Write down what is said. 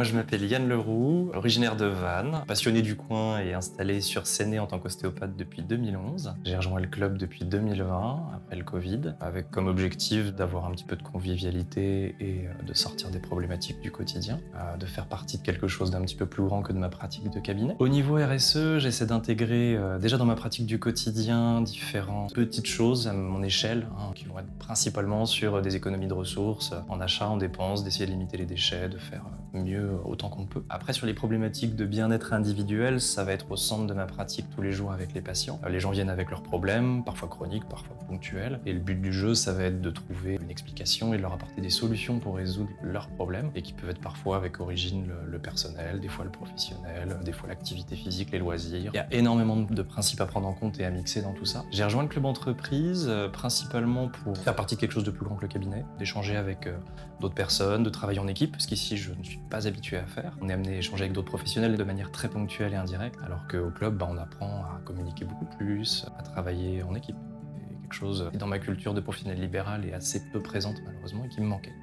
Moi, je m'appelle Yann Leroux, originaire de Vannes, passionné du coin et installé sur Séné en tant qu'ostéopathe depuis 2011. J'ai rejoint le club depuis 2020, après le Covid, avec comme objectif d'avoir un petit peu de convivialité et de sortir des problématiques du quotidien, de faire partie de quelque chose d'un petit peu plus grand que de ma pratique de cabinet. Au niveau RSE, j'essaie d'intégrer déjà dans ma pratique du quotidien différentes petites choses à mon échelle, qui vont être principalement sur des économies de ressources, en achat, en dépenses, d'essayer de limiter les déchets, de faire mieux autant qu'on peut. Après, sur les problématiques de bien-être individuel, ça va être au centre de ma pratique tous les jours avec les patients. Les gens viennent avec leurs problèmes, parfois chroniques, parfois ponctuels, et le but du jeu, ça va être de trouver une explication et de leur apporter des solutions pour résoudre leurs problèmes, et qui peuvent être parfois avec origine le personnel, des fois le professionnel, des fois l'activité physique, les loisirs. Il y a énormément de principes à prendre en compte et à mixer dans tout ça. J'ai rejoint le club entreprise principalement pour faire partie de quelque chose de plus grand que le cabinet, d'échanger avec d'autres personnes, de travailler en équipe, ce qu'ici je ne suis pas habitué à faire. On est amené à échanger avec d'autres professionnels de manière très ponctuelle et indirecte, alors qu'au club, on apprend à communiquer beaucoup plus, à travailler en équipe. C'est quelque chose qui, dans ma culture de professionnel libéral, est assez peu présente malheureusement et qui me manquait.